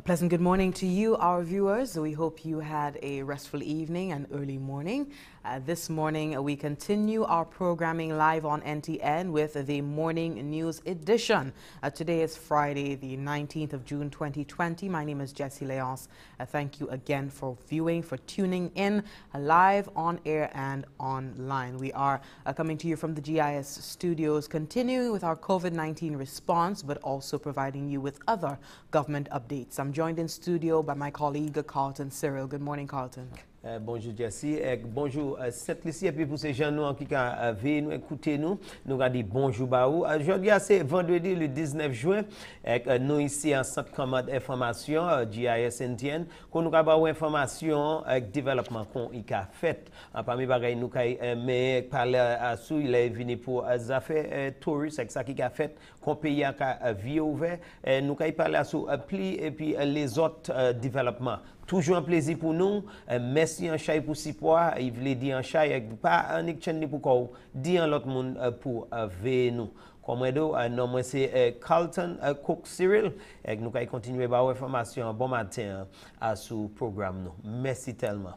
Pleasant good morning to you, our viewers. We hope you had a restful evening and early morning. This morning, we continue our programming live on NTN with the Morning News Edition. Today is Friday, the 19th of June, 2020. My name is Jessie Leos. Thank you again for viewing, for tuning in live on air and online. We are coming to you from the GIS studios, continuing with our COVID-19 response, but also providing you with other government updates. I'm joined in studio by my colleague Carlton Cyril. Good morning, Carlton. Bonjour Jessie, bonjour Saint Lucia, puis pour ces gens nous qui veillent nous écouter nous allons dire bonjour ba ou. Aujourd'hui c'est vendredi le 19 juin nous ici en centre commande information GIS NTN qu'on nous ba information développement qu'on y a fait parmi bagay nous mais parler sous il est venu pour affaires touristes avec ça qui a fait qu'on pays a vie ouvert nous parler sur pli et puis les autres développements. Toujours un plaisir pour nous. Merci en chay pour si poids. Il voulait dire en chay pas un exchange pour quoi dire l'autre monde pour venir nous. Comme non moi c'est Carlton Cook Cyril et nous allons continuer par information bon matin à ce programme nous. Merci tellement.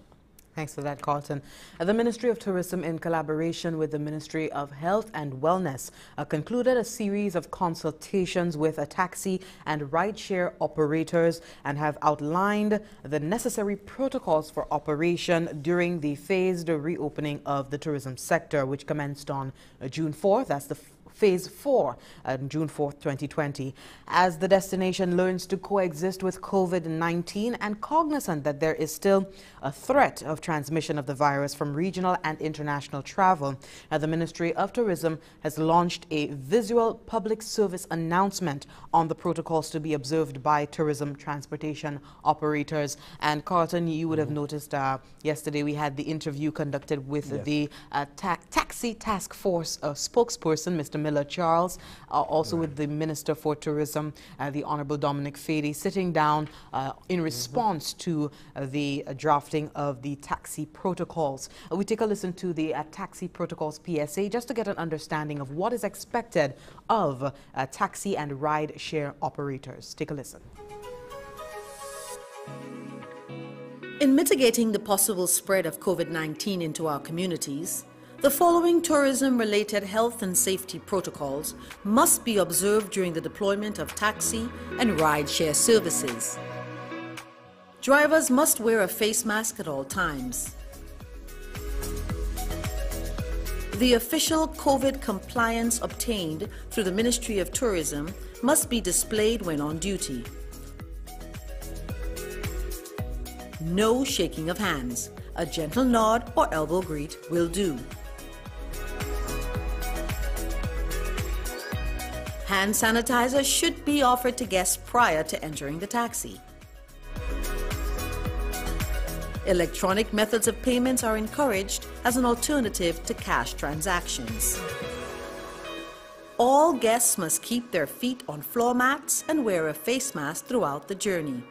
Thanks for that, Carlton. The Ministry of Tourism, in collaboration with the Ministry of Health and Wellness, concluded a series of consultations with taxi and rideshare operators and have outlined the necessary protocols for operation during the phased reopening of the tourism sector, which commenced on June 4th. That's the Phase 4 on June 4th, 2020. As the destination learns to coexist with COVID-19 and cognizant that there is still a threat of transmission of the virus from regional and international travel, the Ministry of Tourism has launched a visual public service announcement on the protocols to be observed by tourism transportation operators. And Carlton, you would have noticed yesterday we had the interview conducted with the Taxi Task Force spokesperson, Mr. Miller Charles, also with the Minister for Tourism, the Honorable Dominic Fady, sitting down in response to the drafting of the taxi protocols. We take a listen to the Taxi Protocols PSA just to get an understanding of what is expected of taxi and ride share operators. Take a listen. In mitigating the possible spread of COVID-19 into our communities, the following tourism-related health and safety protocols must be observed during the deployment of taxi and ride-share services. Drivers must wear a face mask at all times. The official COVID compliance obtained through the Ministry of Tourism must be displayed when on duty. No shaking of hands. A gentle nod or elbow greet will do. Hand sanitizer should be offered to guests prior to entering the taxi. Electronic methods of payments are encouraged as an alternative to cash transactions. All guests must keep their feet on floor mats and wear a face mask throughout the journey.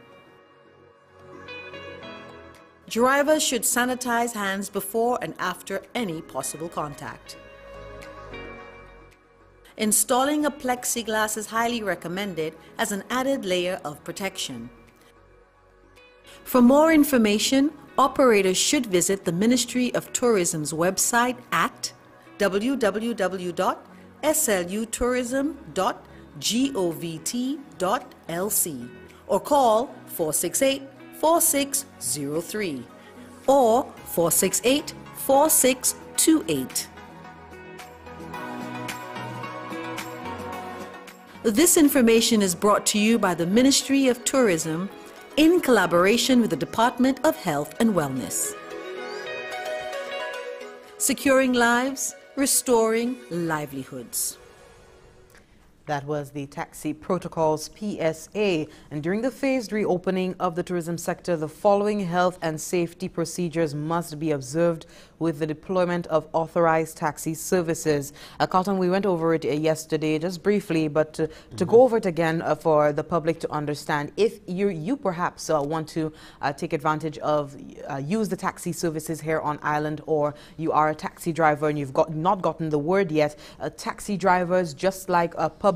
Drivers should sanitize hands before and after any possible contact. Installing a plexiglass is highly recommended as an added layer of protection. For more information, operators should visit the Ministry of Tourism's website at www.slutourism.govt.lc or call 468-4603 or 468-4628. This information is brought to you by the Ministry of Tourism in collaboration with the Department of Health and Wellness. Securing lives, restoring livelihoods. That was the Taxi Protocols PSA. And during the phased reopening of the tourism sector, the following health and safety procedures must be observed with the deployment of authorized taxi services. Carlton, we went over it yesterday just briefly, but to go over it again for the public to understand, if you perhaps want to take advantage of, use the taxi services here on island, or you are a taxi driver and you've not gotten the word yet, taxi drivers, just like public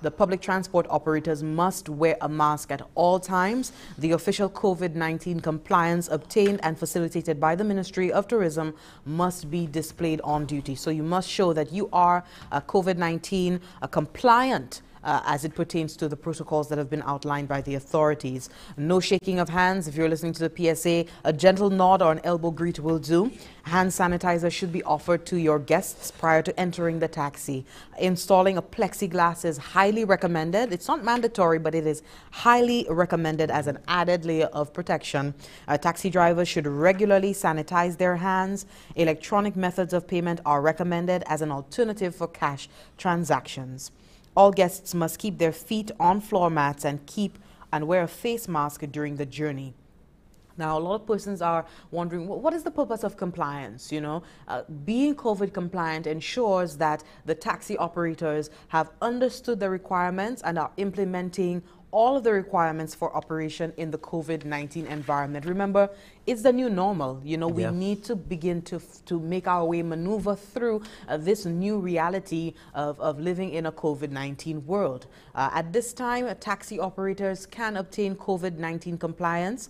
The public transport operators must wear a mask at all times. The official COVID-19 compliance obtained and facilitated by the Ministry of Tourism must be displayed on duty. So you must show that you are COVID-19 compliant as it pertains to the protocols that have been outlined by the authorities. No shaking of hands. If you're listening to the PSA, a gentle nod or an elbow greet will do. Hand sanitizer should be offered to your guests prior to entering the taxi. Installing a plexiglass is highly recommended. It's not mandatory, but it is highly recommended as an added layer of protection. Taxi drivers should regularly sanitize their hands. Electronic methods of payment are recommended as an alternative for cash transactions. All guests must keep their feet on floor mats and wear a face mask during the journey. Now, a lot of persons are wondering, what is the purpose of compliance? You know, being COVID compliant ensures that the taxi operators have understood the requirements and are implementing all of the requirements for operation in the COVID-19 environment. Remember, it's the new normal. You know, we need to begin to make our way, maneuver through this new reality of living in a COVID-19 world. At this time, taxi operators can obtain COVID-19 compliance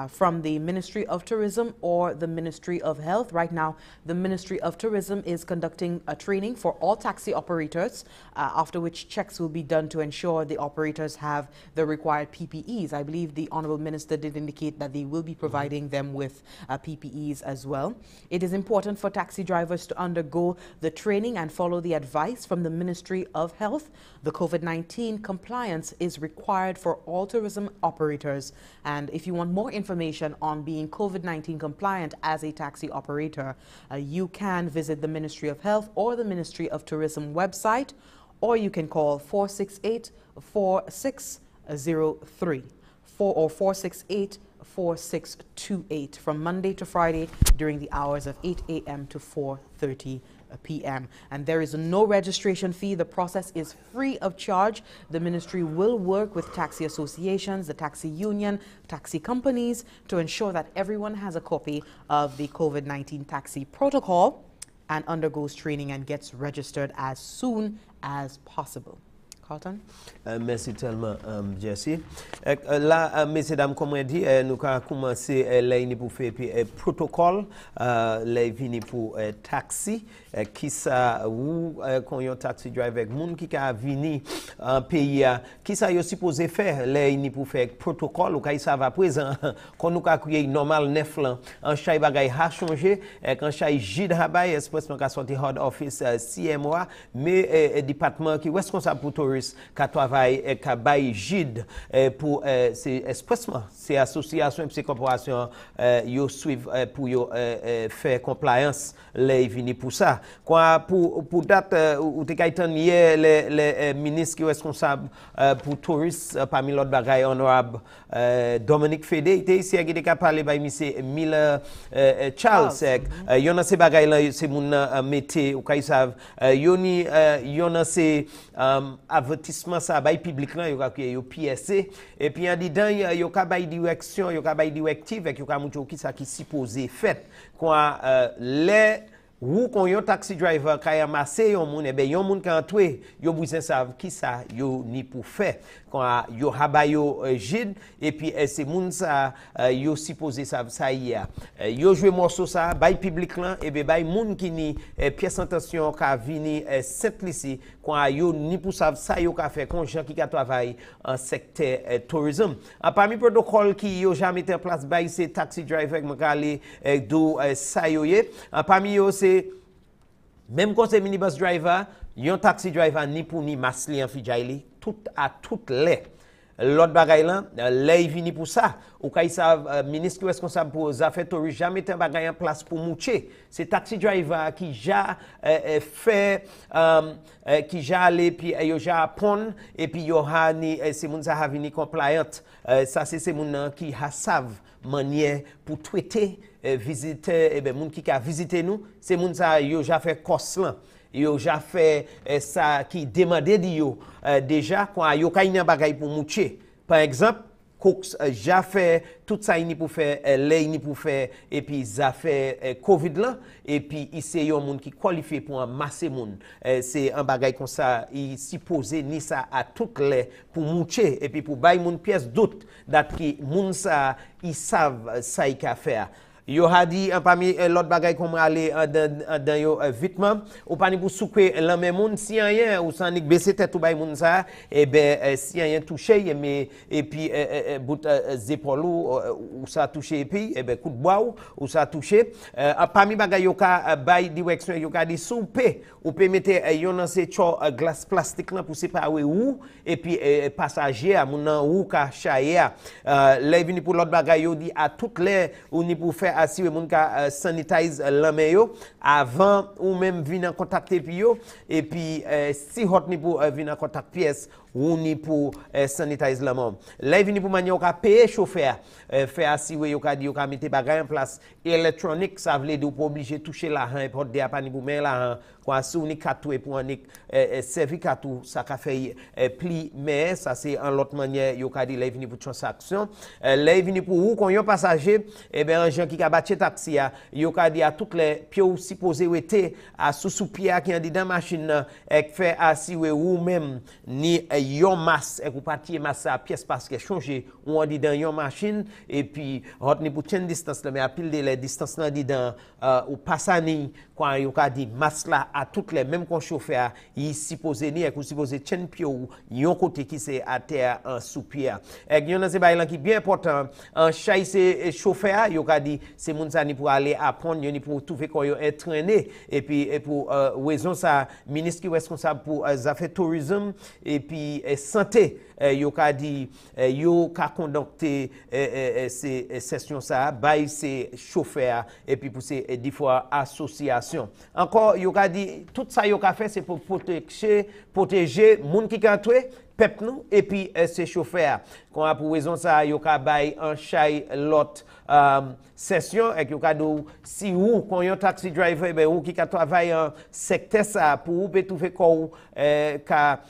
from the Ministry of Tourism or the Ministry of Health. Right now, the Ministry of Tourism is conducting a training for all taxi operators, after which checks will be done to ensure the operators have the required PPEs. I believe the Honorable Minister did indicate that they will be providing them with PPEs as well. It is important for taxi drivers to undergo the training and follow the advice from the Ministry of Health. The COVID-19 compliance is required for all tourism operators. And if you want more information on being COVID-19 compliant as a taxi operator, you can visit the Ministry of Health or the Ministry of Tourism website, or you can call 468-4603 or 468-4628 from Monday to Friday during the hours of 8 a.m. to 4:30 p.m. And there is no registration fee. The process is free of charge. The ministry will work with taxi associations, the taxi union, taxi companies to ensure that everyone has a copy of the COVID-19 taxi protocol and undergoes training and gets registered as soon as possible. Carlton? Merci tellement, Jesse. Là, messieurs, dames, comme on dit, nous avons commencé pour faire protocole, là, pour taxi, qui ça, ou quand un taxi driver avec monde qui a venu en pays, qui ça, il supposé faire, là, pour faire protocole, ou quand ça va présent, quand nous avons créé normal 9 ans, en chaque bagage a changé, quand chaque gide habay, expressément qu'a sorti head office CMOA, mais département qui est responsable pour tourisme, qui travaille qui bail gide pour c'est expressement c'est association et corporation yo suivent pour yo faire compliance les venir pour ça quoi pour date ou te kaitan hier les ministres qui responsable pour tourisme parmi l'autre bagaille honorable Dominique Fédé était ici qui a parlé by monsieur Miller Charles yon ces bagaille là c'est moun métier ou kay savent yon c'est avertissement ça bail public là yo PSA et puis en dedans yo ka bail direction yo ka bail directive yo ka montre qui ça qui supposé fait quoi les ou quand yon taxi driver ka amassé yon moun e ben yon moun ka entrer yo besoin savoir qui ça yo ni pour faire quand yo haba yo gide et puis c'est moun ça yo supposé ça y a yo jouer morceau ça bail public là et ben bail moun qui ni pièce intention ka vini Saint Lucia quand yo ni pour ça yo ka faire quand gens qui ka travaille en secteur tourisme parmi protocole qui yo jamais mis en place bail c'est taxi driver m'ka aller do ça yo parmi yo c'est même quand c'est minibus driver, yon taxi driver ni pour ni masli en fijaili, tout à toutes les. L'autre bagaille là, les vini pour ça. Ou quand ils savent, ministre responsable pour les affaires touristes, jamais été bagaille en place pour moucher. C'est taxi driver qui ja fait, qui ja allé, puis yo ja pon, et puis yo ha ni, c'est moun sa ha vini compliant. Ça c'est moun qui ha savent manière pour traiter visiter et ben moun qui a visité nous c'est moun ça yo ja fait course là yo ja fait ça qui demandé di yo déjà quand yo ka une bagaille pour moucher par exemple Cox fait tout ça ni pour faire ni pour faire et puis ça fait Covid là et puis il c'est un monde qui qualifié pour masser monde c'est un bagage comme ça il supposé ni ça à toutes les pour moucher et puis pour bailler monde pièce doute date qui monde ça ils savent ça il faire. Yo a dit parmi l'autre bagay qu'on aller dans yo vitement ou pas ni pour souquer la même monde si rien ou sans ni baisser tête ou bay monde ça et ben si rien touché mais et puis bout épaules ou ça touché et puis et ben coup de bois ou ça touché parmi bagay yo ka bay direction yo ka dit souper ou peut mettre yo dans ces glace plastique là pour séparer ou et puis passager à mon ou ka chayer là vini pour l'autre bagay yo dit à toutes les ou ni pour faire si vous avez sanitize la main avant ou même venir en contact et puis si hot ni pour venir en contact pièce ou ni pour sanitize la main. Là vini pour manier ka payer chauffeur faire si vous ka dit ka mettre bagay en place électronique ça veut dire pas obligé toucher l'argent pour dire pas ni pour mettre l'argent quoi si ni katoué pour ni servi katou ça ka fait pli mais ça c'est en l'autre manière yo ka dit là vini pour transaction là vini pour ou quand yon passager et ben gens qui ka battre taxi a yo ka dit à toutes les pieds ou supposé était à sous pied qui en dit dans machine et fait assis ou même ni yon masse et pour partir masse à pièce parce que changer on dit dans yon machine et puis hot ni pour chaîne distance là mais à pile de les distance là dit dans ou passani quand yo ka dit masse là à toutes les même qu'on chauffeur il supposé ni et supposé chaîne pied ou yon côté qui c'est à terre en sous pied et yon c'est bail qui bien important en chay c'est chauffeur yo ka dit c'est moun ça ni pour aller apprendre ni pour trouver quand yo entraîné et puis pour raison ça ministre qui est responsable pour affaires tourisme et puis santé yo ka dit yo ka conducter ces sessions ça bail c'est chauffeur et puis pour ces des fois association encore yo ka dit tout ça yo ka fait c'est pour protéger moun qui ka toué peuple nous et puis ces chauffeurs qu'on a pour raison ça yo ka bail en chay lot session et yo ka do si ou quand yon taxi driver ben ou qui ka travaille en secteur ça pour ou peut trouver ko ka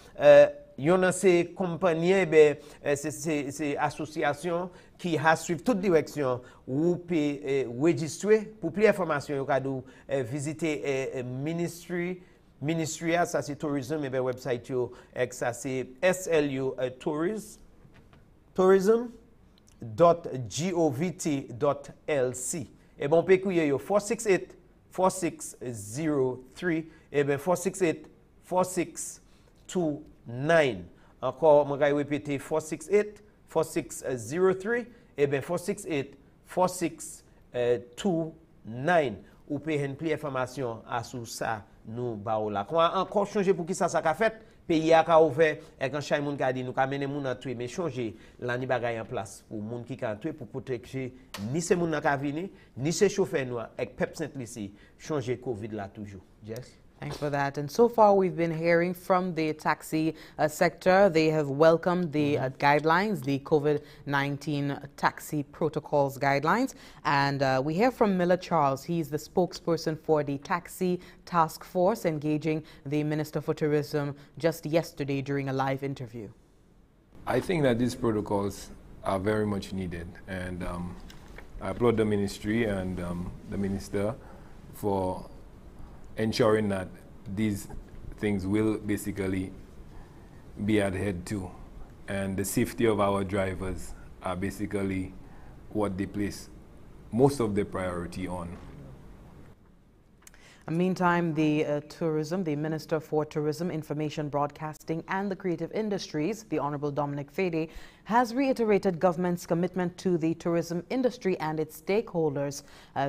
yon dans ces compagnies ben c'est association qui a suivi toute direction ou peut registrer pour plus d'informations yo ka do visiter ministry ça c'est tourisme et ben website yo ça c'est SLU tourism.govt.lc et bon peut couiller yo 468 4603 et ben 468 4629 encore moi vais répéter 468 4603 et ben 468 4629 ou peut en plus d'informations à sur ça nous baola qu'on a encore changer pour qui ça ka fait pays a ouvert et quand chaque monde a dit nous ka mener moun en tuer mais changer la ni bagay en place pour monde qui ka tuer pour protéger ni ces moun ka venir ni ces chauffeurs noirs et peuple Saint Lucia changer Covid là toujours. Yes. Thanks for that. And so far, we've been hearing from the taxi sector. They have welcomed the guidelines, the COVID-19 taxi protocols guidelines. And we hear from Miller Charles. He's the spokesperson for the taxi task force, engaging the Minister for Tourism just yesterday during a live interview. I think that these protocols are very much needed. And I applaud the ministry and the minister for ensuring that these things will basically be adhered to, and the safety of our drivers are basically what they place most of their priority on. Meantime, the Minister for Tourism, Information Broadcasting and the Creative Industries, the Honorable Dominic Fede, has reiterated government's commitment to the tourism industry and its stakeholders.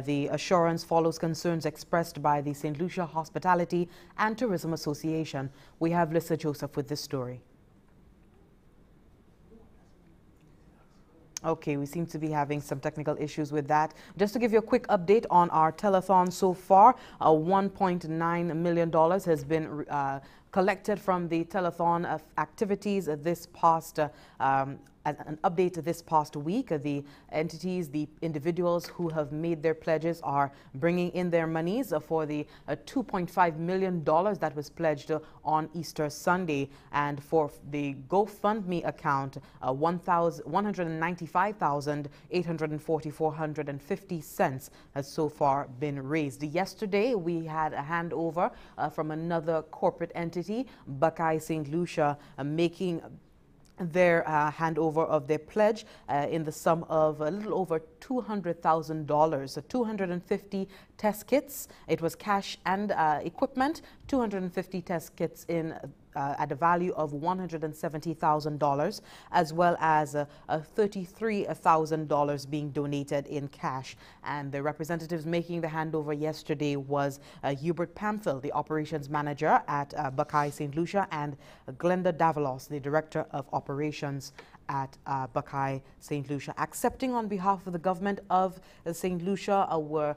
The assurance follows concerns expressed by the Saint Lucia Hospitality and Tourism Association. We have Lisa Joseph with this story. Okay, we seem to be having some technical issues with that. Just to give you a quick update on our telethon so far, $1.9 million has been collected from the telethon activities this past as an update this past week, the entities, the individuals who have made their pledges are bringing in their monies for the $2.5 million that was pledged on Easter Sunday. And for the GoFundMe account, $195,844.50 has so far been raised. Yesterday, we had a handover from another corporate entity, Buckeye Saint Lucia, making their handover of their pledge in the sum of a little over $200,000. 250 test kits. It was cash and equipment. 250 test kits in at a value of $170,000, as well as $33,000 being donated in cash. And the representatives making the handover yesterday was Hubert Pamphil, the operations manager at Buckeye Saint Lucia, and Glenda Davalos, the director of operations at Buckeye Saint Lucia. Accepting on behalf of the government of Saint Lucia were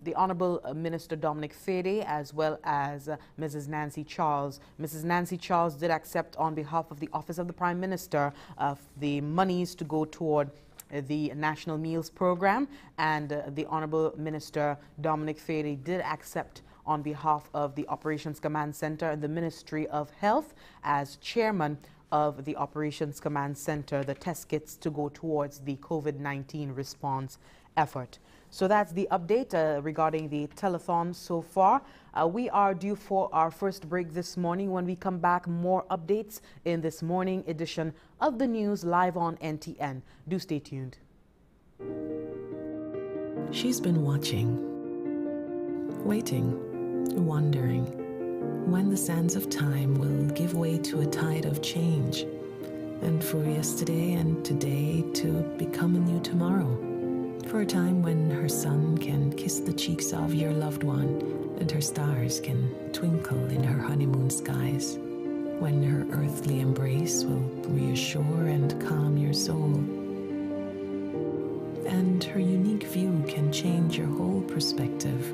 the Honorable Minister Dominic Fede, as well as Mrs. Nancy Charles. Mrs. Nancy Charles did accept on behalf of the Office of the Prime Minister the monies to go toward the National Meals Program, and the Honorable Minister Dominic Fede did accept on behalf of the Operations Command Center and the Ministry of Health as chairman of the Operations Command Center, the test kits to go towards the COVID-19 response effort. So that's the update regarding the telethon so far. We are due for our first break this morning. When we come back, more updates in this morning edition of the news live on NTN. Do stay tuned. She's been watching, waiting, wondering when the sands of time will give way to a tide of change, and for yesterday and today to become a new tomorrow, for a time when her sun can kiss the cheeks of your loved one and her stars can twinkle in her honeymoon skies, when her earthly embrace will reassure and calm your soul, and her unique view can change your whole perspective.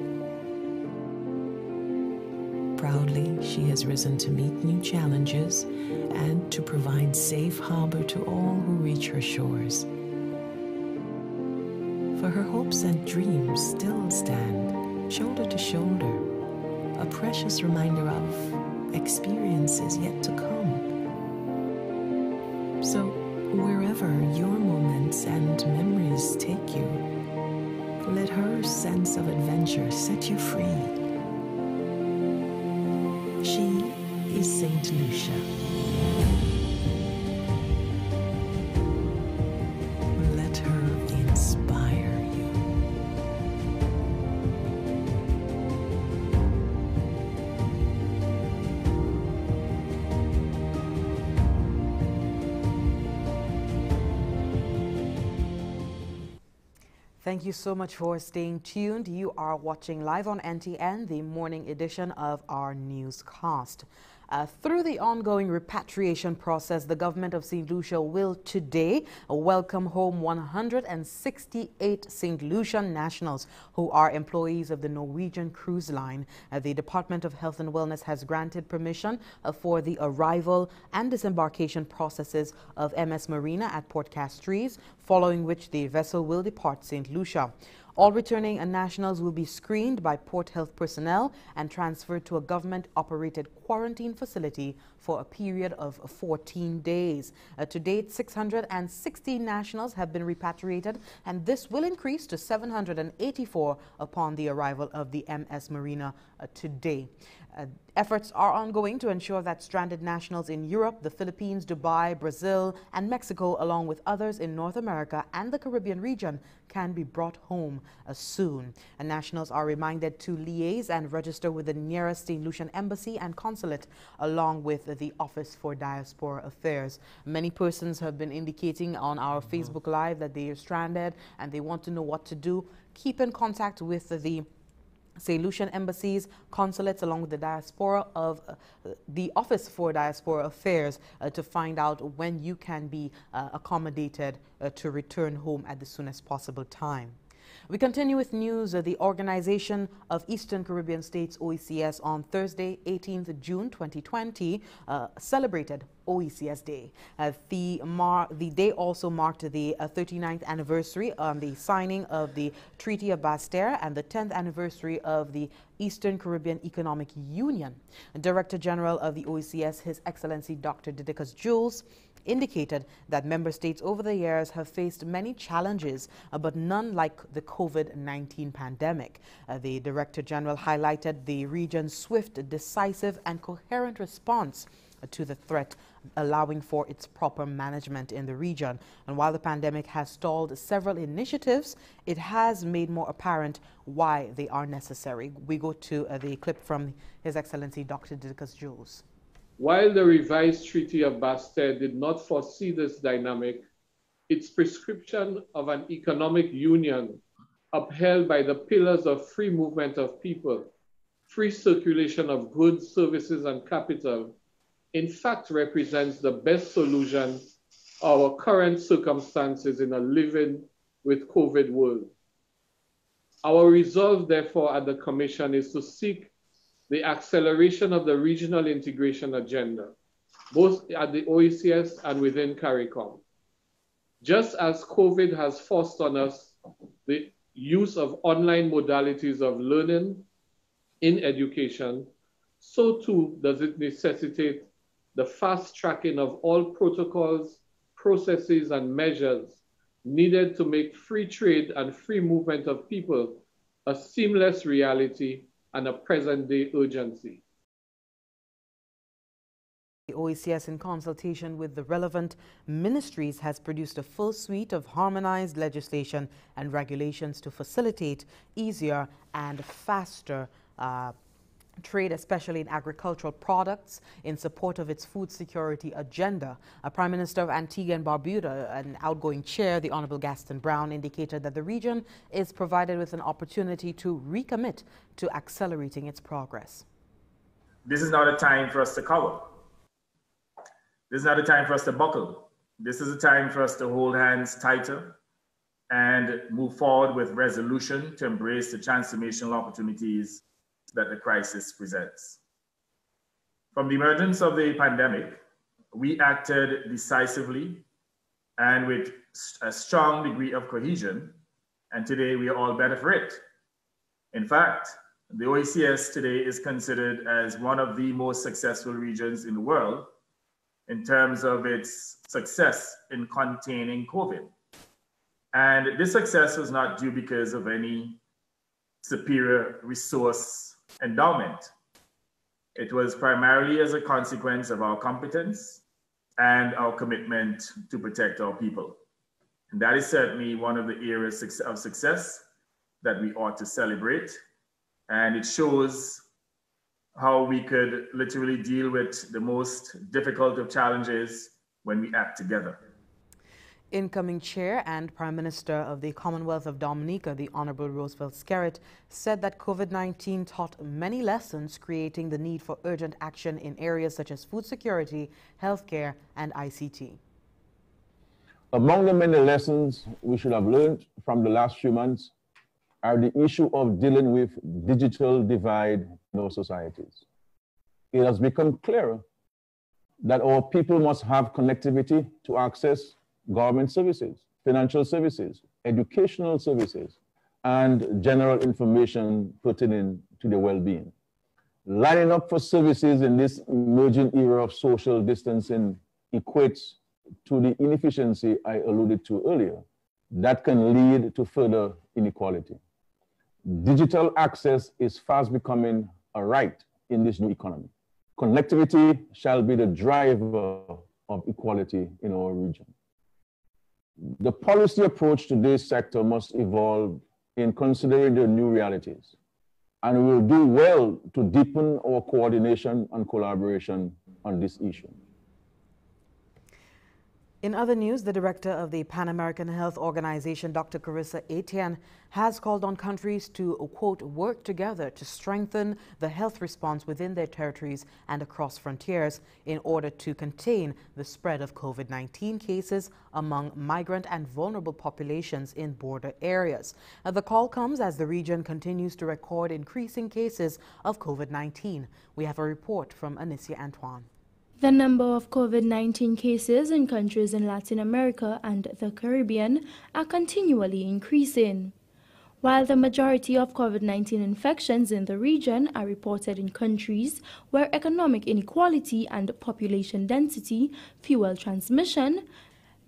Proudly, she has risen to meet new challenges and to provide safe harbor to all who reach her shores. For her hopes and dreams still stand shoulder to shoulder, a precious reminder of experiences yet to come. So, wherever your moments and memories take you, let her sense of adventure set you free. She is Saint Lucia. Let her inspire you. Thank you so much for staying tuned. You are watching live on NTN, the morning edition of our newscast. Through the ongoing repatriation process, the government of Saint Lucia will today welcome home 168 Saint Lucian nationals who are employees of the Norwegian cruise line. The Department of Health and Wellness has granted permission for the arrival and disembarkation processes of MS Marina at Port Castries, following which the vessel will depart Saint Lucia. All returning nationals will be screened by port health personnel and transferred to a government-operated quarantine facility for a period of 14 days. To date, 660 nationals have been repatriated, and this will increase to 784 upon the arrival of the MS Marina today. Efforts are ongoing to ensure that stranded nationals in Europe, the Philippines, Dubai, Brazil, and Mexico, along with others in North America and the Caribbean region, can be brought home soon. And nationals are reminded to liaise and register with the nearest St. Lucian embassy and consulate, along with the Office for Diaspora Affairs. Many persons have been indicating on our Facebook Live that they are stranded and they want to know what to do. Keep in contact with the St. Lucian embassies, consulates, along with the diaspora of the Office for Diaspora Affairs to find out when you can be accommodated to return home at the soonest possible time. We continue with news. The Organization of Eastern Caribbean States, OECS, on Thursday, 18th June 2020, celebrated OECS Day. The day also marked the 39th anniversary on the signing of the Treaty of Basse-Terre and the 10th anniversary of the Eastern Caribbean Economic Union. Director General of the OECS, His Excellency Dr. Didicus Jules, indicated that member states over the years have faced many challenges, but none like the COVID-19 pandemic. The Director General highlighted the region's swift, decisive and coherent response to the threat, allowing for its proper management in the region. And while the pandemic has stalled several initiatives, it has made more apparent why they are necessary. We go to the clip from His Excellency Dr. Didicus Jules. While the revised Treaty of Basse-Terre did not foresee this dynamic, its prescription of an economic union upheld by the pillars of free movement of people, free circulation of goods, services, and capital, in fact represents the best solution to our current circumstances in a living with COVID world. Our resolve, therefore, at the Commission is to seek the acceleration of the regional integration agenda, both at the OECS and within CARICOM. Just as COVID has forced on us the use of online modalities of learning in education, so too does it necessitate the fast tracking of all protocols, processes, and measures needed to make free trade and free movement of people a seamless reality and a present-day urgency. The OECS, in consultation with the relevant ministries, has produced a full suite of harmonized legislation and regulations to facilitate easier and faster trade, especially in agricultural products, in support of its food security agenda. Prime Minister of Antigua and Barbuda, an outgoing chair, the Honorable Gaston Brown, indicated that the region is provided with an opportunity to recommit to accelerating its progress. This is not a time for us to cower. This is not a time for us to buckle. This is a time for us to hold hands tighter and move forward with resolution to embrace the transformational opportunities that the crisis presents. From the emergence of the pandemic, we acted decisively and with a strong degree of cohesion, and today we are all better for it. In fact, the OECS today is considered as one of the most successful regions in the world in terms of its success in containing COVID. And this success was not due because of any superior resource endowment. It was primarily as a consequence of our competence and our commitment to protect our people. And that is certainly one of the areas of success that we ought to celebrate. And it shows how we could literally deal with the most difficult of challenges when we act together. Incoming Chair and Prime Minister of the Commonwealth of Dominica, the Honorable Roosevelt Skerritt, said that COVID-19 taught many lessons, creating the need for urgent action in areas such as food security, healthcare, and ICT. Among the many lessons we should have learned from the last few months are the issue of dealing with digital divide in our societies. It has become clearer that our people must have connectivity to access government services, financial services, educational services, and general information pertaining to their well-being. Lining up for services in this emerging era of social distancing equates to the inefficiency I alluded to earlier that can lead to further inequality. Digital access is fast becoming a right in this new economy. Connectivity shall be the driver of equality in our region. The policy approach to this sector must evolve in considering the new realities, and we will do well to deepen our coordination and collaboration on this issue. In other news, the director of the Pan American Health Organization, Dr. Carissa Etienne, has called on countries to, quote, work together to strengthen the health response within their territories and across frontiers in order to contain the spread of COVID-19 cases among migrant and vulnerable populations in border areas. The call comes as the region continues to record increasing cases of COVID-19. We have a report from Anicia Antoine. The number of COVID-19 cases in countries in Latin America and the Caribbean are continually increasing. While the majority of COVID-19 infections in the region are reported in countries where economic inequality and population density fuel transmission,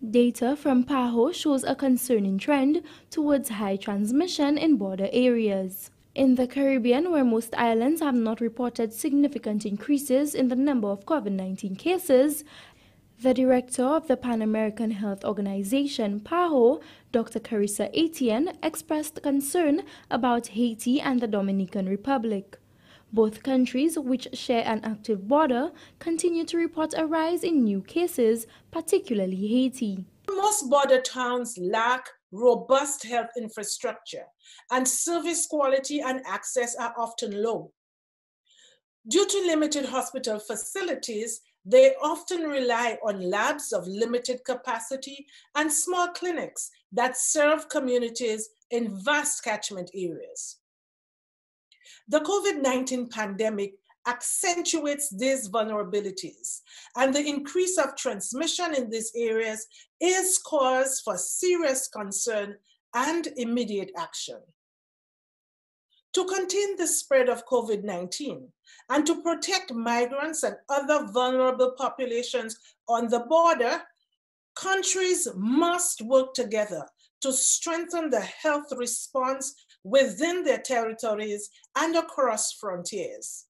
data from PAHO shows a concerning trend towards high transmission in border areas. In the Caribbean, where most islands have not reported significant increases in the number of COVID-19 cases, the director of the Pan American Health Organization, PAHO, Dr. Carissa Etienne, expressed concern about Haiti and the Dominican Republic. Both countries, which share an active border, continue to report a rise in new cases, particularly Haiti. Most border towns lack robust health infrastructure, and service quality and access are often low. Due to limited hospital facilities, they often rely on labs of limited capacity and small clinics that serve communities in vast catchment areas. The COVID-19 pandemic accentuates these vulnerabilities, and the increase of transmission in these areas is cause for serious concern and immediate action. To contain the spread of COVID-19 and to protect migrants and other vulnerable populations on the border, countries must work together to strengthen the health response within their territories and across frontiers.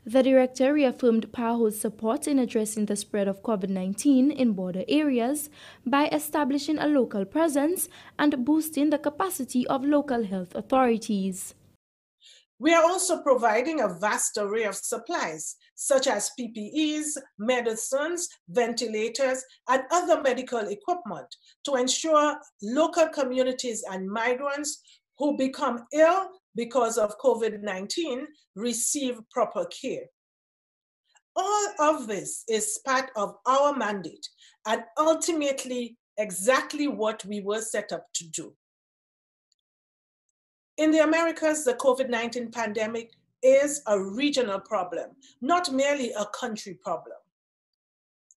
The director reaffirmed PAHO's support in addressing the spread of COVID-19 in border areas by establishing a local presence and boosting the capacity of local health authorities. We are also providing a vast array of supplies, such as PPEs, medicines, ventilators, and other medical equipment to ensure local communities and migrants who become ill because of COVID-19 receive proper care. All of this is part of our mandate and ultimately exactly what we were set up to do. In the Americas, the COVID-19 pandemic is a regional problem, not merely a country problem.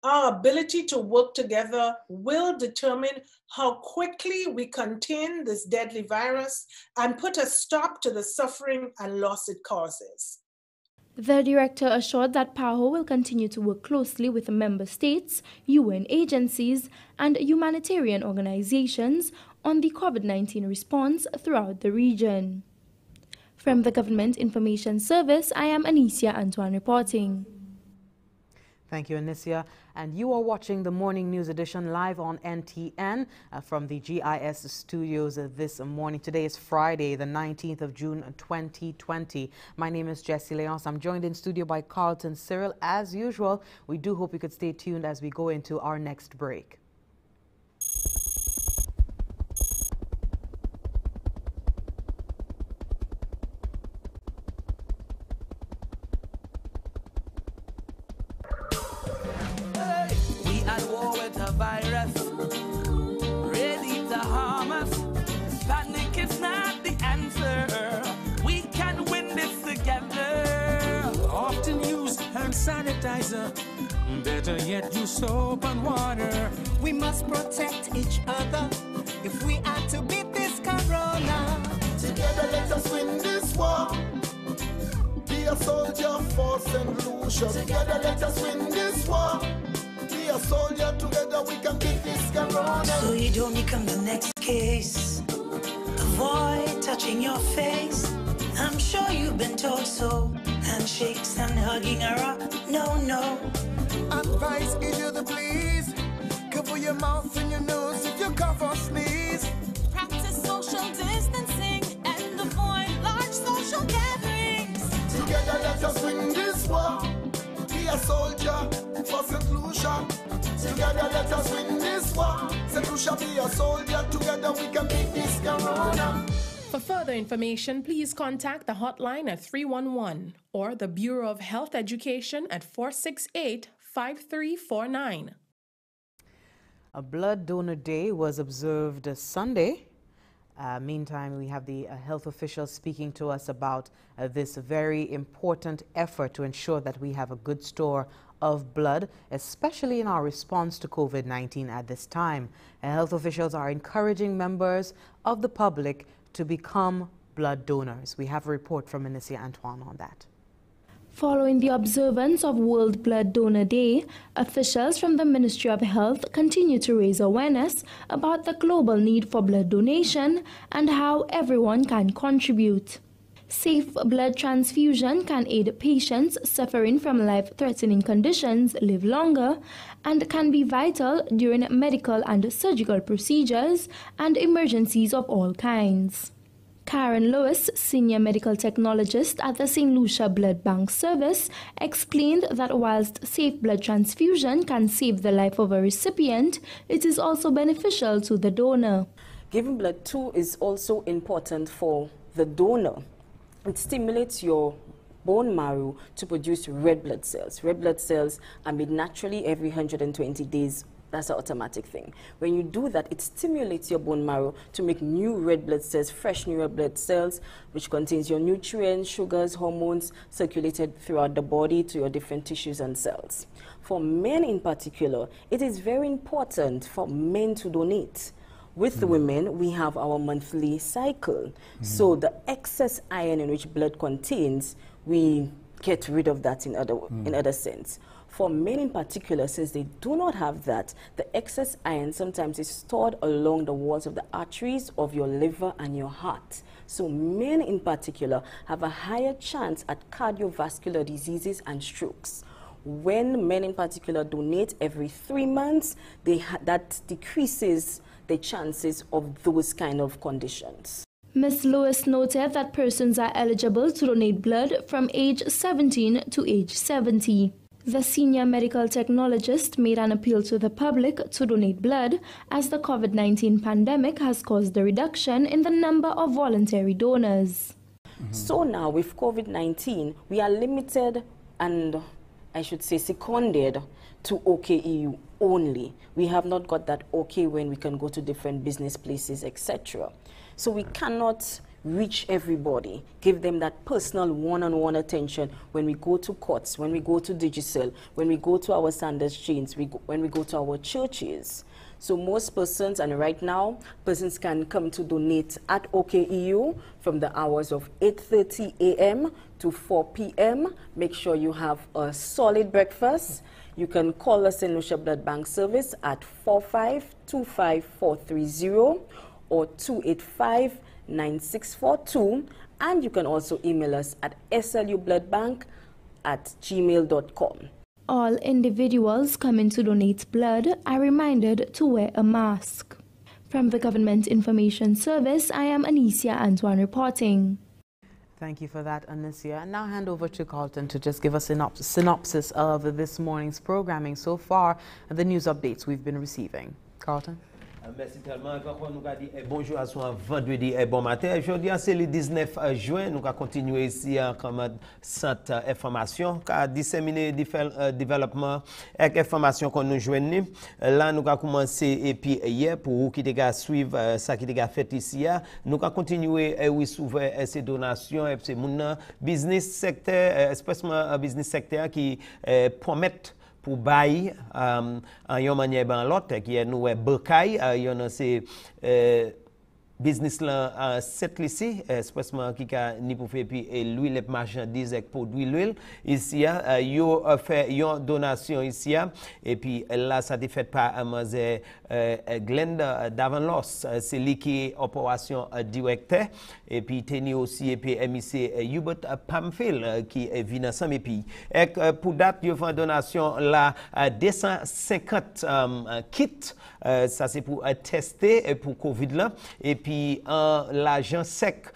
Our ability to work together will determine how quickly we contain this deadly virus and put a stop to the suffering and loss it causes. The director assured that PAHO will continue to work closely with member states, UN agencies, and humanitarian organizations on the COVID-19 response throughout the region. From the Government Information Service, I am Anicia Antoine reporting. Thank you, Anicia. And you are watching the Morning News Edition live on NTN from the GIS studios this morning. Today is Friday, the 19th of June, 2020. My name is Jessie Leonce. I'm joined in studio by Carlton Cyril. As usual, we do hope you could stay tuned as we go into our next break. Sanitizer, better yet use soap and water. We must protect each other if we are to beat this corona. Together let us win this war. Be a soldier for Saint Lucia. Together let us win this war. Be a soldier, together we can beat this corona. So you don't become the next case. Avoid touching your face. I'm sure you've been told so. Handshakes and hugging around, no, no. Advice is you the please. Cover your mouth and your nose if you cough or sneeze. Practice social distancing and avoid large social gatherings. Together let us win this war. Be a soldier for Saint Lucia. Together let us win this war. Saint Lucia be a soldier. Together we can beat this corona. For further information, please contact the hotline at 311 or the Bureau of Health Education at 468-5349. A Blood Donor Day was observed Sunday. Meantime, we have the health officials speaking to us about this very important effort to ensure that we have a good store of blood, especially in our response to COVID-19 at this time. Health officials are encouraging members of the public to become blood donors. We have a report from Anicia Antoine on that. Following the observance of World Blood Donor Day, officials from the Ministry of Health continue to raise awareness about the global need for blood donation and how everyone can contribute. Safe blood transfusion can aid patients suffering from life-threatening conditions live longer and can be vital during medical and surgical procedures and emergencies of all kinds. Karen Lewis, Senior Medical Technologist at the Saint Lucia Blood Bank Service, explained that whilst safe blood transfusion can save the life of a recipient, it is also beneficial to the donor. Giving blood too is also important for the donor. It stimulates your bone marrow to produce red blood cells. Red blood cells are made naturally every 120 days. That's an automatic thing. When you do that, it stimulates your bone marrow to make new red blood cells, fresh new red blood cells, which contains your nutrients, sugars, hormones circulated throughout the body to your different tissues and cells. For men in particular, it is very important for men to donate. With the women, we have our monthly cycle. So the excess iron in which blood contains, we get rid of that in other sense. For men in particular, since they do not have that, the excess iron sometimes is stored along the walls of the arteries of your liver and your heart. So men in particular have a higher chance at cardiovascular diseases and strokes. When men in particular donate every 3 months, that decreases the chances of those kind of conditions. Ms. Lewis noted that persons are eligible to donate blood from age 17 to age 70. The senior medical technologist made an appeal to the public to donate blood as the COVID-19 pandemic has caused a reduction in the number of voluntary donors. So now with COVID-19, we are limited and I should say seconded to OKEU only. We have not got that OK when we can go to different business places, etc. So we cannot reach everybody, give them that personal one-on-one attention when we go to courts, when we go to Digicel, when we go to our Sanders chains, when we go to our churches. So most persons, and right now, persons can come to donate at OKEU from the hours of 8:30 a.m. to 4 p.m. Make sure you have a solid breakfast. You can call us in Lucia Blood Bank Service at 4525-430 or 285-9642, and you can also email us at slubloodbank@gmail.com. All individuals coming to donate blood are reminded to wear a mask. From the Government Information Service, I am Anicia Antoine reporting. Thank you for that, Anicia. And now hand over to Carlton to just give us a synopsis of this morning's programming so far and the news updates we've been receiving. Carlton? Merci tellement. Nous avons dit bonjour à soi vendredi et bon matin. Aujourd'hui, c'est le 19 juin. Nous allons continuer ici comme cette information, car disséminer différents développements et informations qu'on nous joignent. Là, nous allons commencer et puis hier pour vous qui suivent ça qui est fait ici. Nous allons continuer et oui s'ouvrir ces donations et ces business secteur, especially business secteur qui promettent pour bailler en une manière ou l'autre, qui est nous Berkay, c'est business là Saint Lucia, spécialement qui a ni pour faire puis l'huile et marchandises et produits l'huile ici yo fait une donation ici et puis là ça été fait par Glenda Davanlos, c'est lui qui est opération directeur et puis tenu aussi et puis MIC Hubert Pamphile qui est venu ensemble et puis pour date yo fait donation là 250 kits, ça c'est pour tester pour Covid là et puis puis l'argent sec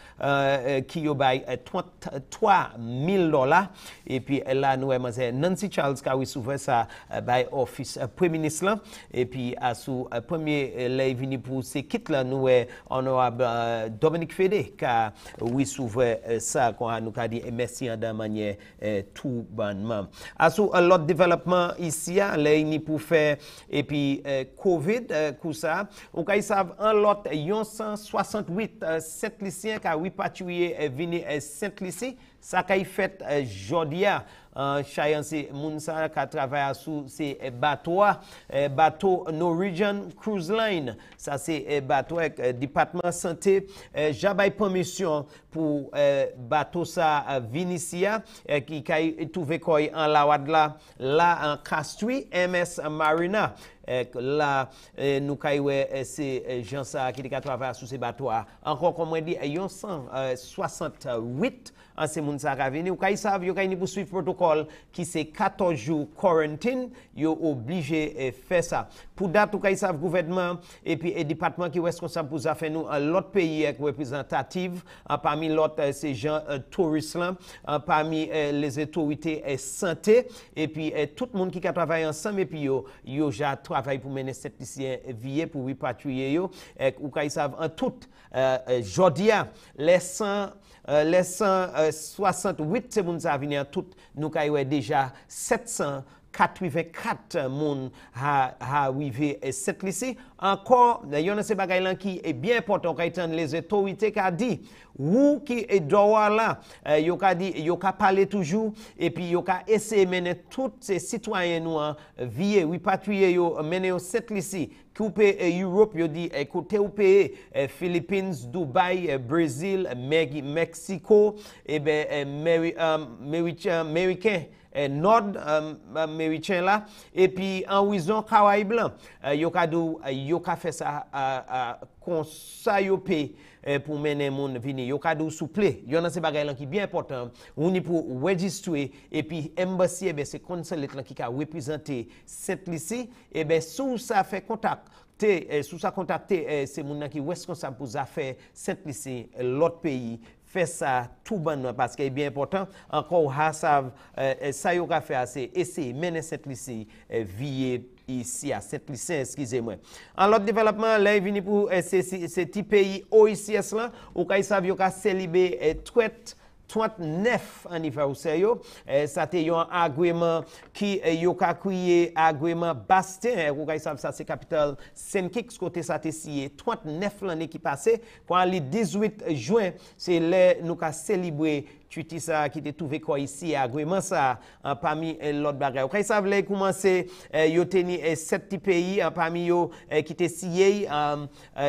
qui yo bay $33,000 et puis là nous c'est Nancy Charles qui a souvent ça by office premier ministre là et puis à sous premier lay vini pour ces kits là nous honorable Dominique Fédé qui a souvent ça qu'on nous a dit merci en de manière tout bonnement à sous l'autre développement ici là ni pour faire et puis Covid coup ça on kay savent en l'autre 168 Saint Lucien qui a repatrié vini Saint Lucie ça kay fait jodia chayansi mounsa qui travaille sous ces bateau Norwegian Cruise Line ça c'est bateau département santé j'avais permission pour bateau ça Vinicia qui kay trouvé quoi en la en Castries MS Marina là nous kaywe c'est gens ça qui travaille sous ces bateaux encore comme on dit 168 en ces moun ça ka venu ou kay savent yo kay ni pour suivre protocole qui c'est 14 jours quarantine yo obligé faire ça pour date ou kay savent gouvernement et puis et département qui est responsable pour ça faire nous l'autre pays représentative parmi l'autre ces gens touristes là parmi les autorités santé et puis tout le monde qui travaille ensemble et puis yo ja travaille pour mener cette lycée vie pour repatrier yo ou kay savent en tout jodia les 168 c'est moun ça venir tout nous kay déjà 784 moun ha arrivé cette lycée encore yon ces bagay là qui est bien important kay tan les autorités qu'a dit ou qui est droit là yo ka dit yo ka parler toujours et puis yo ka essayer mener tous ces citoyens noirs vie repatrier yo mener au cette lycée couper Europe yo dit côté ou pays Philippines Dubaï Brésil Mexico et américain nord américain là et puis en raison Caraïbes blanc yo ka fait ça comme ça yo paye pour mener moun vini yo ka dou souple yo nan se bagay lan qui bien important on ni pour registrer et puis embassy c'est consulate là qui ka représenter Saint Lucie et sous ça fait contact sous ça contacter c'est moun qui responsable pour affaires Saint Lucie l'autre pays fait ça tout bon parce que est bien important encore savent ça yo ka faire c'est essayer mener Saint Lucie vie ici à Saint Lucie excusez-moi en l'autre développement là vini pour ces petits pays OICS là ou kay savent yo ka célébrer 39 anniversaire yo ça te yon agrément qui yo ka crié agrément Bastin ou kay savent ça c'est capitale Saint Kitts côté ça te signé 39 l'année qui passée pour le 18 juin c'est là nous ka célébrer tuti ça qui te trouvé quoi ici agrément ça parmi l'autre bagay ou kay savent là commencer yo teni 7 pays parmi yo qui te signé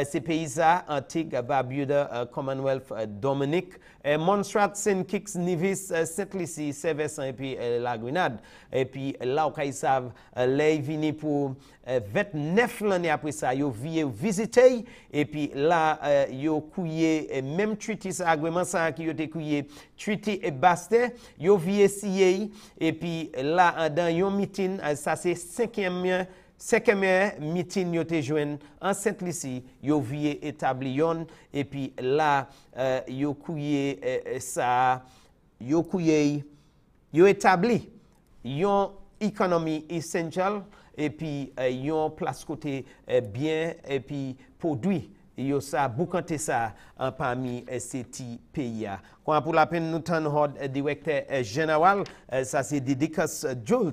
ces pays ça Antigua Barbuda Commonwealth Dominique Montserrat Saint Kitts Nevis Saint Lucie Saint-Vincent et puis la Grenade et puis là où kay savent les vini pour 29 l'année après ça yo visiter et puis là yo couillé même treaty ça agrément ça qui yo te couillé treaty et Bastin yo essayer et puis là dans yon meeting ça c'est cinquième meeting yo te joine en Saint Lucie yo établi yon et puis là yo couillé ça yo établi yon économie essentielle et puis yon place côté bien et puis produit yo ça boucanté ça parmi ces pays quand pour la peine nous tan directeur général ça c'est Didicus Jules.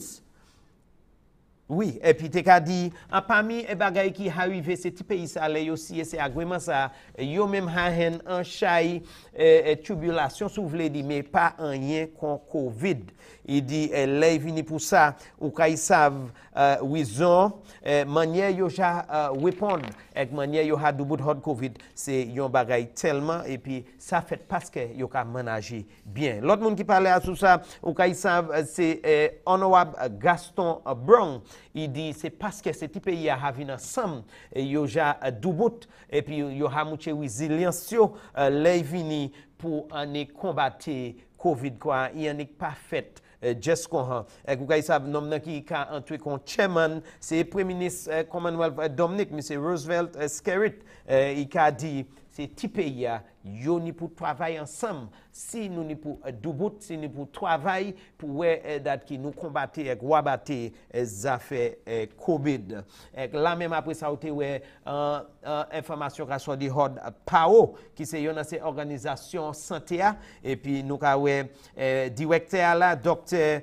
Oui, et puis t'es dit parmi les bagailles qui arrivé ces petits pays ça là aussi c'est agrément ça yo même hahen en chay tribulation si vous voulez dire mais pas en rien con Covid. Il dit là vini pour ça ou kay savent raison manière yo ja répondre avec manière yo ha double hot Covid c'est yon bagaille tellement et puis ça fait parce que yo ka manager bien. L'autre monde qui parlait à tout ça ou kay savent c'est honorable Gaston Brown. Il dit c'est parce que ces pays a havin ensemble et yo ja doubout et puis yo ha muche résilience yo lay vini pour en combattre Covid quoi il en est pas fait just qu'on vous guys savent nom qui ka entré comme chairman c'est premier ministre Commonwealth Dominique monsieur Roosevelt Skerrit il a dit c'est ti pays yo ni pour travailler ensemble si nous ni pour doubout si nous pour travailler pour dat qui nous combattre avec wabatte affaires COVID là même après ça ou ouais information qu'a sorti hod PAO qui c'est une organisation santé et puis nous ka ouais directeur là docteur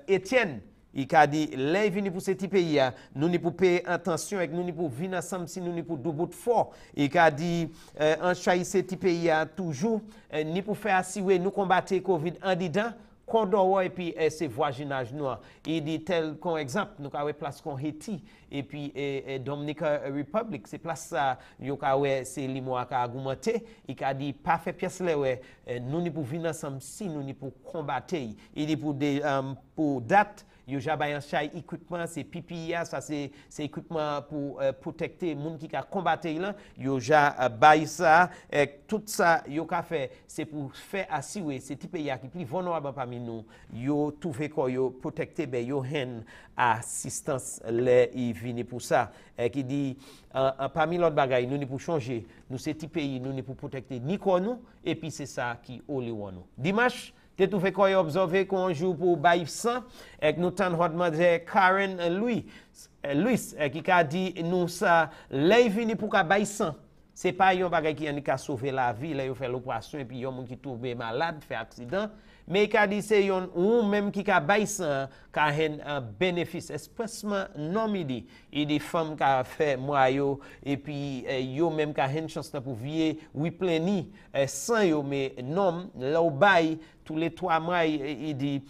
Étienne il a dit, les vini pour ce pays, nous ni pour payer attention et nous ni pour venir ensemble si nous ni pour double fort. Il a dit, en choisir ce pays toujours, ni pour faire assurer nous combattre Covid en dedans, Condor et puis c'est voisinage noir. Il dit tel comme exemple, nous avons place comme Haïti et puis Dominican Republic, c'est place ça, c'est l'imoa qui a argumenté. Il a dit, pas fait pièce là, nous ni pour venir ensemble si nous ni pour combattre. Il dit pour date, yo jaba un chay équipement c'est PPE ça c'est équipement pour protéger moun qui a combattre là yo ja bay ça tout ça yo ka fait c'est pour faire assurer ces petits pays qui plus vulnérable parmi nous yo trouver quoi yo protéger ben yo hen assistance les il vini pour ça qui dit parmi l'autre bagaille nous ni pour changer nous ces petits pays nous ni pour protéger ni quoi nous et puis c'est ça qui ole nous dimanche te tout fait quoi observer qu'on joue pour Baïf 100 et nous t'en demandé Karen Louis qui a dit nous ça les vini pour Baïf 100 c'est pas un bagage qui a sauvé la vie là il fait l'opération et puis yon moun qui tombe malade fait accident mais qui a dit c'est yon ou même qui a Baïf 100 qui a un bénéfice expressement non midi et des femmes qui a fait moi yo et puis yo même qui a une chance pour vivre oui plein sans yo mais non là au bail tous les 3 mois, il dit,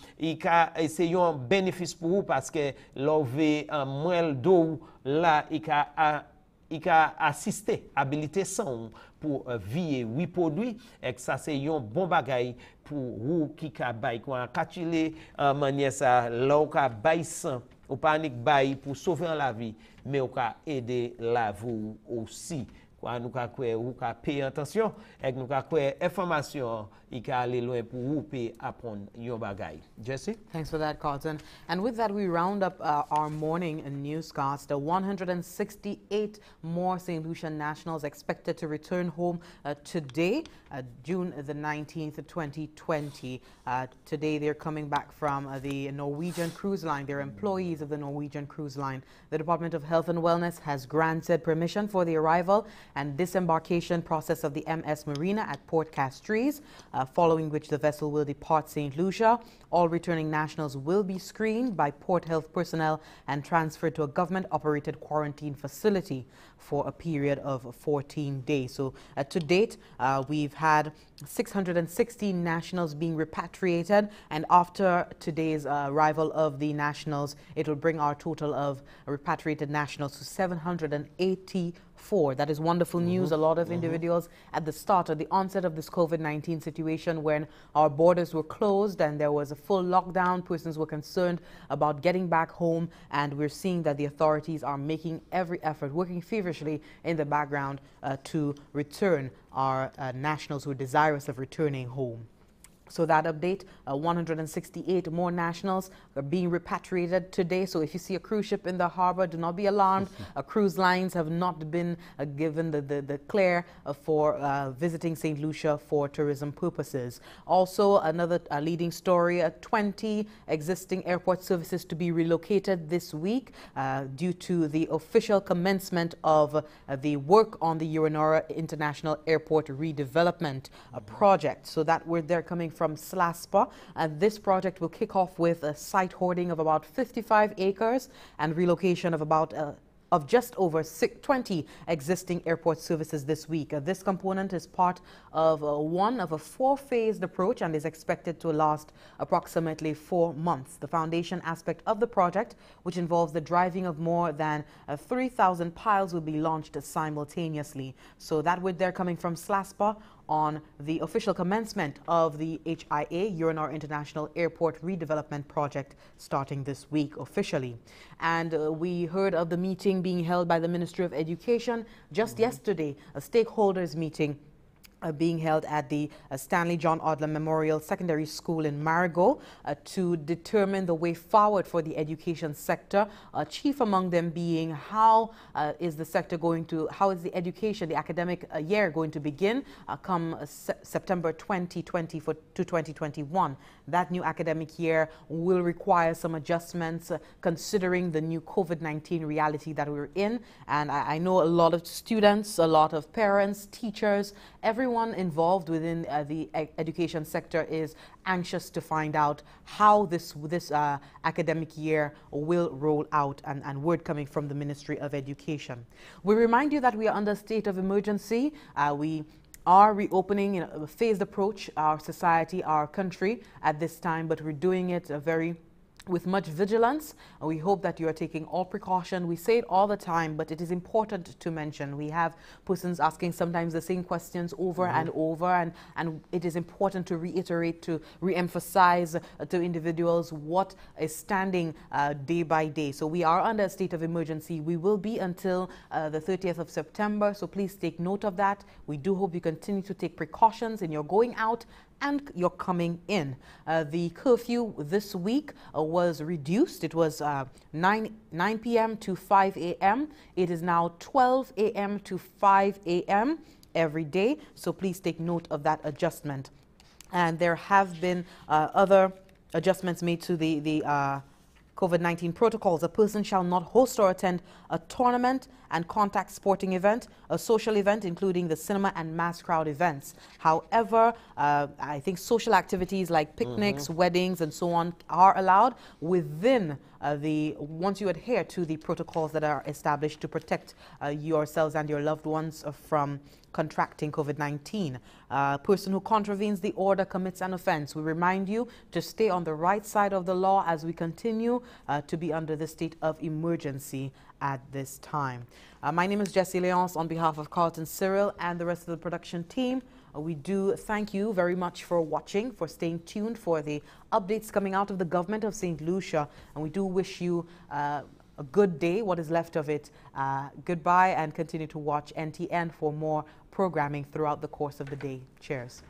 c'est un bénéfice pour vous parce que l'ové en moins d'eau, là, il a assisté, habilité sans pour vivre 8 produits, et que ça, c'est un bon bagage pour vous qui a bail, quand catchilé en manière ça, là, où a bail sans, ou panique bail pour sauver la vie, mais ou a aider la vous aussi. Nous avons payer attention et nous avons information et aller loin pour vous apprendre yon bagay. Jesse? Thanks for that, Carlton. And with that, we round up our morning newscast. 168 more Saint Lucia nationals expected to return home today, June the 19th, 2020. Today, they're coming back from the Norwegian cruise line. They're employees of the Norwegian cruise line. The Department of Health and Wellness has granted permission for the arrival and disembarkation process of the MS Marina at Port Castries, following which the vessel will depart Saint Lucia. All returning nationals will be screened by port health personnel and transferred to a government-operated quarantine facility for a period of 14 days. So to date, we've had 616 nationals being repatriated, and after today's arrival of the nationals, it will bring our total of repatriated nationals to 784. That is wonderful news. A lot of individuals at the start, at the onset of this COVID-19 situation, when our borders were closed and there was a full lockdown, persons were concerned about getting back home, and we're seeing that the authorities are making every effort, working feverishly in the background to return our nationals who are desirous of returning home. So that update, 168 more nationals are being repatriated today. So if you see a cruise ship in the harbor, do not be alarmed. Cruise lines have not been given the clear for visiting St. Lucia for tourism purposes. Also, another leading story, 20 existing airport services to be relocated this week due to the official commencement of the work on the Uranora International Airport redevelopment project. So that they're coming from SLASPA, and this project will kick off with a site hoarding of about 55 acres and relocation of just over 20 existing airport services this week. This component is part of one of a 4-phased approach and is expected to last approximately 4 months. The foundation aspect of the project, which involves the driving of more than 3,000 piles, will be launched simultaneously. So that they're coming from SLASPA on the official commencement of the HIA, Uranora International Airport redevelopment project, starting this week officially. And we heard of the meeting being held by the Ministry of Education just yesterday, a stakeholders meeting being held at the Stanley John Adler Memorial Secondary School in Marigot to determine the way forward for the education sector. Chief among them being how is the sector going to, how is the education, the academic year going to begin come September 2020 to 2021. That new academic year will require some adjustments considering the new COVID-19 reality that we're in. And I know a lot of students, a lot of parents, teachers, everyone involved within the education sector is anxious to find out how this academic year will roll out, and word coming from the Ministry of Education. We remind you that we are under a state of emergency. We are reopening in a phased approach our society, our country at this time, but we're doing it with much vigilance. We hope that you are taking all precaution. We say it all the time, but it is important to mention. We have persons asking sometimes the same questions over and over, and it is important to reiterate, to re-emphasize to individuals what is standing day by day. So we are under a state of emergency. We will be until the 30th of September, so please take note of that. We do hope you continue to take precautions in your going out and you're coming in. The curfew this week was reduced. It was 9 p.m. to 5 a.m. It is now 12 a.m. to 5 a.m. every day. So please take note of that adjustment. And there have been other adjustments made to the COVID-19 protocols. A person shall not host or attend a tournament and contact sporting event, a social event, including the cinema and mass crowd events. However, I think social activities like picnics, weddings, and so on are allowed within once you adhere to the protocols that are established to protect yourselves and your loved ones from contracting COVID-19. A person who contravenes the order commits an offense. We remind you to stay on the right side of the law as we continue to be under the state of emergency at this time. My name is Jessie Leonce on behalf of Carlton Cyril and the rest of the production team. We do thank you very much for watching, for staying tuned for the updates coming out of the government of Saint Lucia, and we do wish you a good day, what is left of it. Goodbye, and continue to watch NTN for more programming throughout the course of the day. Cheers.